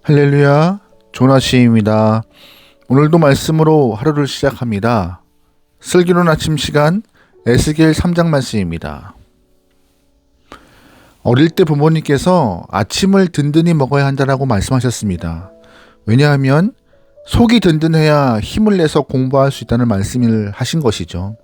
할렐루야, 조나시입니다. 오늘도 말씀으로 하루를 시작합니다. 슬기로운 아침 시간 에스겔 3장 말씀입니다. 어릴 때 부모님께서 아침을 든든히 먹어야 한다고 말씀하셨습니다. 왜냐하면 속이 든든해야 힘을 내서 공부할 수 있다는 말씀을 하신 것이죠.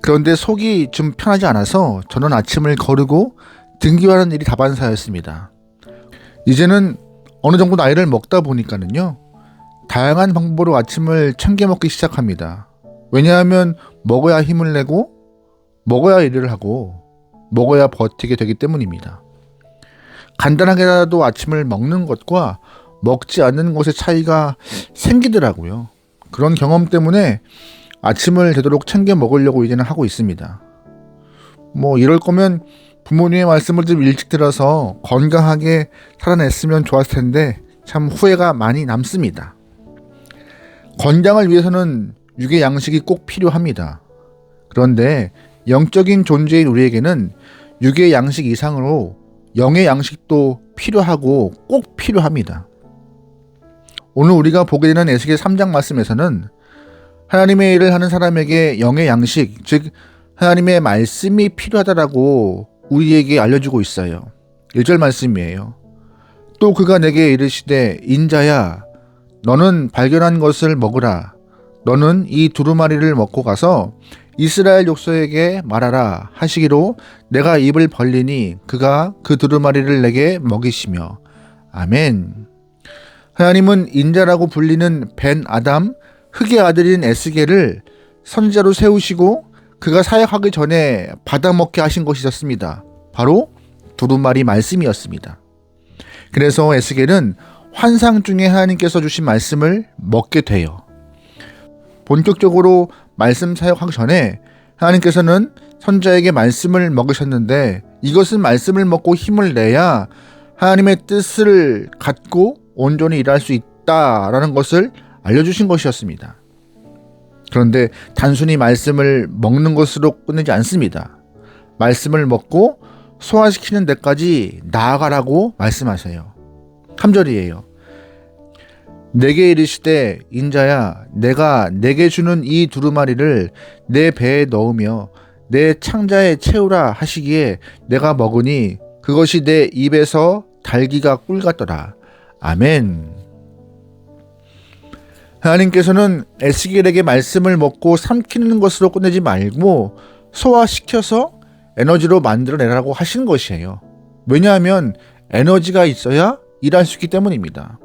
그런데 속이 좀 편하지 않아서 저는 아침을 거르고 등교하는 일이 다반사였습니다. 이제는 어느 정도 나이를 먹다 보니까는요, 다양한 방법으로 아침을 챙겨 먹기 시작합니다. 왜냐하면 먹어야 힘을 내고 먹어야 일을 하고 먹어야 버티게 되기 때문입니다. 간단하게라도 아침을 먹는 것과 먹지 않는 것의 차이가 생기더라고요. 그런 경험 때문에 아침을 되도록 챙겨 먹으려고 이제는 하고 있습니다. 이럴 거면 부모님의 말씀을 좀 일찍 들어서 건강하게 살아냈으면 좋았을 텐데 참 후회가 많이 남습니다. 건강을 위해서는 육의 양식이 꼭 필요합니다. 그런데 영적인 존재인 우리에게는 육의 양식 이상으로 영의 양식도 필요하고 꼭 필요합니다. 오늘 우리가 보게 되는 에스겔 3장 말씀에서는 하나님의 일을 하는 사람에게 영의 양식, 즉 하나님의 말씀이 필요하다라고 우리에게 알려주고 있어요. 1절 말씀이에요. 또 그가 내게 이르시되 인자야 너는 발견한 것을 먹으라. 너는 이 두루마리를 먹고 가서 이스라엘 족속에게 말하라 하시기로 내가 입을 벌리니 그가 그 두루마리를 내게 먹이시며. 아멘. 하나님은 인자라고 불리는 벤 아담 흑의 아들인 에스겔을 선지자로 세우시고 그가 사역하기 전에 받아먹게 하신 것이 있었습니다. 바로 두루마리 말씀이었습니다. 그래서 에스겔은 환상 중에 하나님께서 주신 말씀을 먹게 돼요. 본격적으로 말씀 사역하기 전에 하나님께서는 선지자에게 말씀을 먹으셨는데 이것은 말씀을 먹고 힘을 내야 하나님의 뜻을 갖고 온전히 일할 수 있다라는 것을 알려주신 것이었습니다. 그런데 단순히 말씀을 먹는 것으로 끝내지 않습니다. 말씀을 먹고 소화시키는 데까지 나아가라고 말씀하세요. 3절이에요. 내게 이르시되 인자야 내가 내게 주는 이 두루마리를 내 배에 넣으며 내 창자에 채우라 하시기에 내가 먹으니 그것이 내 입에서 달기가 꿀 같더라. 아멘. 하나님께서는 에스겔에게 말씀을 먹고 삼키는 것으로 끝내지 말고 소화시켜서 에너지로 만들어내라고 하신 것이에요. 왜냐하면 에너지가 있어야 일할 수 있기 때문입니다.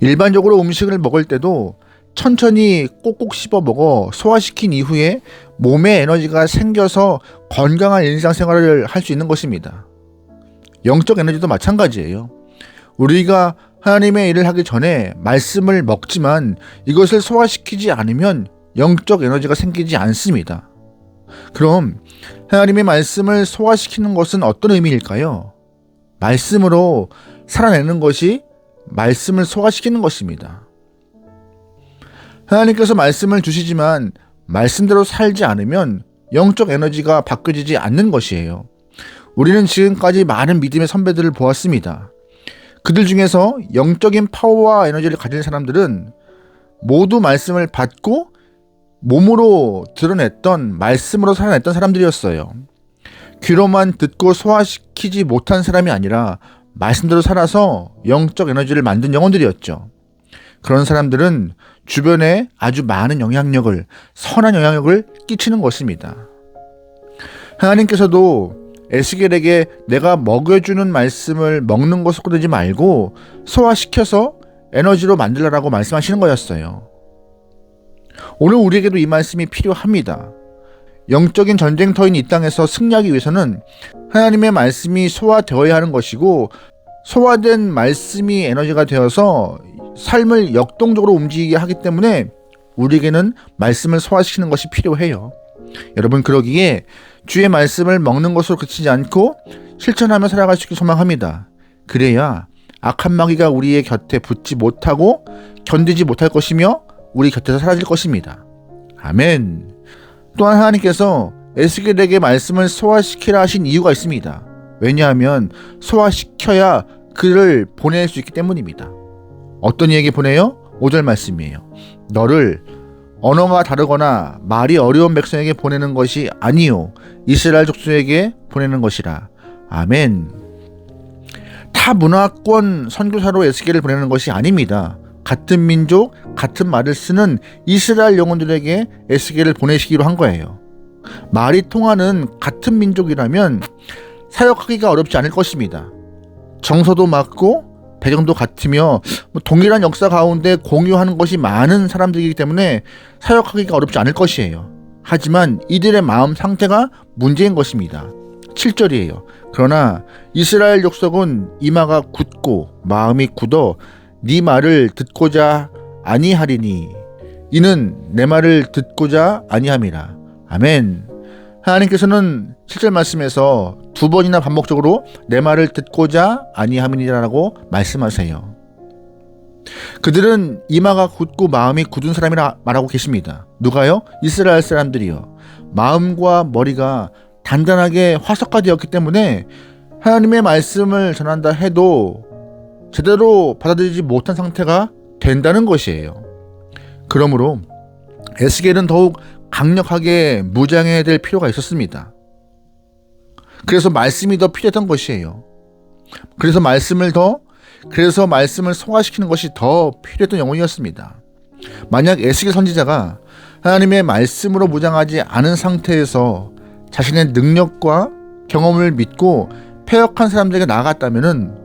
일반적으로 음식을 먹을 때도 천천히 꼭꼭 씹어 먹어 소화시킨 이후에 몸에 에너지가 생겨서 건강한 일상생활을 할 수 있는 것입니다. 영적 에너지도 마찬가지예요. 우리가 하나님의 일을 하기 전에 말씀을 먹지만 이것을 소화시키지 않으면 영적 에너지가 생기지 않습니다. 그럼 하나님의 말씀을 소화시키는 것은 어떤 의미일까요? 말씀으로 살아내는 것이 말씀을 소화시키는 것입니다. 하나님께서 말씀을 주시지만 말씀대로 살지 않으면 영적 에너지가 바뀌어지지 않는 것이에요. 우리는 지금까지 많은 믿음의 선배들을 보았습니다. 그들 중에서 영적인 파워와 에너지를 가진 사람들은 모두 말씀을 받고 몸으로 드러냈던 말씀으로 살아냈던 사람들이었어요. 귀로만 듣고 소화시키지 못한 사람이 아니라 말씀대로 살아서 영적 에너지를 만든 영혼들이었죠. 그런 사람들은 주변에 아주 많은 영향력을, 선한 영향력을 끼치는 것입니다. 하나님께서도 에스겔에게 내가 먹여주는 말씀을 먹는 것으로 끝내지 말고 소화시켜서 에너지로 만들라라고 말씀하시는 거였어요. 오늘 우리에게도 이 말씀이 필요합니다. 영적인 전쟁터인 이 땅에서 승리하기 위해서는 하나님의 말씀이 소화되어야 하는 것이고 소화된 말씀이 에너지가 되어서 삶을 역동적으로 움직이게 하기 때문에 우리에게는 말씀을 소화시키는 것이 필요해요. 여러분 그러기에 주의 말씀을 먹는 것으로 그치지 않고 실천하며 살아갈 수 있길 소망합니다. 그래야 악한 마귀가 우리의 곁에 붙지 못하고 견디지 못할 것이며 우리 곁에서 사라질 것입니다. 아멘. 또한 하나님께서 에스겔에게 말씀을 소화시키라 하신 이유가 있습니다. 왜냐하면 소화시켜야 그를 보낼 수 있기 때문입니다. 어떤 이에게 보내요? 5절 말씀이에요. 너를 언어가 다르거나 말이 어려운 백성에게 보내는 것이 아니요 이스라엘 족속에게 보내는 것이라. 아멘. 타 문화권 선교사로 에스겔을 보내는 것이 아닙니다. 같은 민족, 같은 말을 쓰는 이스라엘 영혼들에게 에스겔을 보내시기로 한 거예요. 말이 통하는 같은 민족이라면 사역하기가 어렵지 않을 것입니다. 정서도 맞고 배경도 같으며 동일한 역사 가운데 공유하는 것이 많은 사람들이기 때문에 사역하기가 어렵지 않을 것이에요. 하지만 이들의 마음 상태가 문제인 것입니다. 7절이에요. 그러나 이스라엘 족속은 이마가 굳고 마음이 굳어 네 말을 듣고자 아니하리니 이는 내 말을 듣고자 아니함이라. 아멘. 하나님께서는 7절 말씀에서 두 번이나 반복적으로 내 말을 듣고자 아니함이라고 말씀하세요. 그들은 이마가 굳고 마음이 굳은 사람이라 말하고 계십니다. 누가요? 이스라엘 사람들이요. 마음과 머리가 단단하게 화석화되었기 때문에 하나님의 말씀을 전한다 해도 제대로 받아들이지 못한 상태가 된다는 것이에요. 그러므로 에스겔은 더욱 강력하게 무장해야 될 필요가 있었습니다. 그래서 말씀이 더 필요했던 것이에요. 그래서 말씀을 소화시키는 것이 더 필요했던 영혼이었습니다. 만약 에스겔 선지자가 하나님의 말씀으로 무장하지 않은 상태에서 자신의 능력과 경험을 믿고 패역한 사람들에게 나아갔다면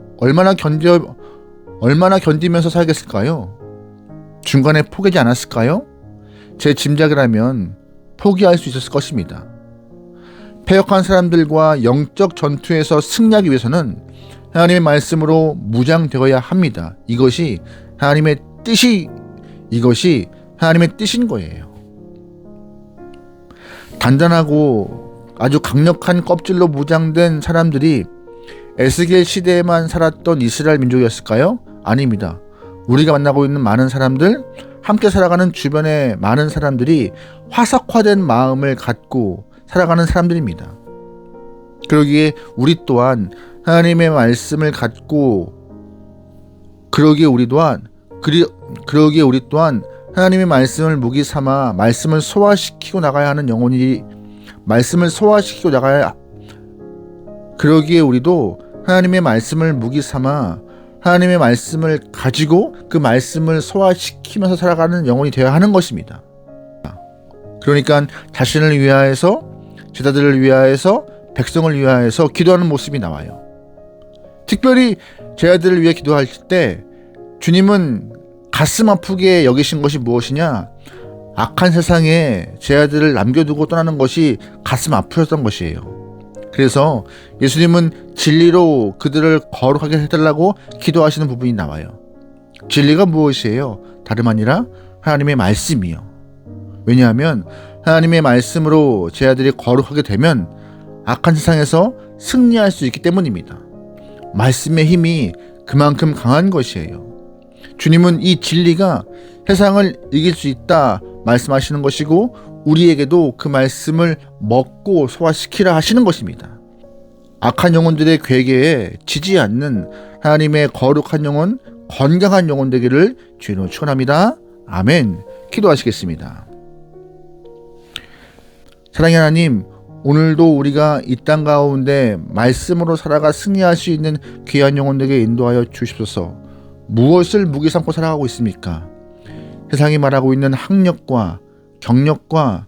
얼마나 견디면서 살겠을까요? 중간에 포기하지 않았을까요? 제 짐작이라면 포기할 수 있었을 것입니다. 패역한 사람들과 영적 전투에서 승리하기 위해서는 하나님의 말씀으로 무장되어야 합니다. 이것이 하나님의 뜻인 거예요. 단단하고 아주 강력한 껍질로 무장된 사람들이 에스겔 시대에만 살았던 이스라엘 민족이었을까요? 아닙니다. 우리가 만나고 있는 많은 사람들, 함께 살아가는 주변의 많은 사람들이 화석화된 마음을 갖고 살아가는 사람들입니다. 그러기에 우리 또한 하나님의 말씀을 갖고 그러기에 우리 또한 하나님의 말씀을 무기 삼아 말씀을 소화시키고 나가야 하는 영혼이 그러기에 우리도 하나님의 말씀을 무기 삼아 하나님의 말씀을 가지고 그 말씀을 소화시키면서 살아가는 영혼이 되어야 하는 것입니다. 그러니까 자신을 위하여서, 제자들을 위하여서, 백성을 위하여서 기도하는 모습이 나와요. 특별히 제자들을 위해 기도할 때 주님은 가슴 아프게 여기신 것이 무엇이냐? 악한 세상에 제자들을 남겨두고 떠나는 것이 가슴 아프셨던 것이에요. 그래서 예수님은 진리로 그들을 거룩하게 해달라고 기도하시는 부분이 나와요. 진리가 무엇이에요? 다름 아니라 하나님의 말씀이요. 왜냐하면 하나님의 말씀으로 제자들이 거룩하게 되면 악한 세상에서 승리할 수 있기 때문입니다. 말씀의 힘이 그만큼 강한 것이에요. 주님은 이 진리가 세상을 이길 수 있다 말씀하시는 것이고 우리에게도 그 말씀을 먹고 소화시키라 하시는 것입니다. 악한 영혼들의 괴계에 지지 않는 하나님의 거룩한 영혼, 건강한 영혼 되기를 주님으로 축원합니다. 아멘. 기도하시겠습니다. 사랑의 하나님, 오늘도 우리가 이 땅 가운데 말씀으로 살아가 승리할 수 있는 귀한 영혼들에게 인도하여 주십소서. 무엇을 무기 삼고 살아가고 있습니까? 세상이 말하고 있는 학력과 경력과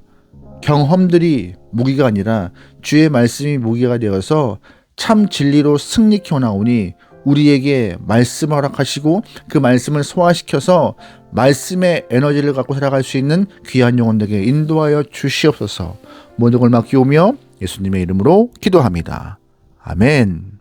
경험들이 무기가 아니라 주의 말씀이 무기가 되어서 참 진리로 승리케 나오니 우리에게 말씀을 허락하시고 그 말씀을 소화시켜서 말씀의 에너지를 갖고 살아갈 수 있는 귀한 영혼들에게 인도하여 주시옵소서. 모든 걸 맡기오며 예수님의 이름으로 기도합니다. 아멘.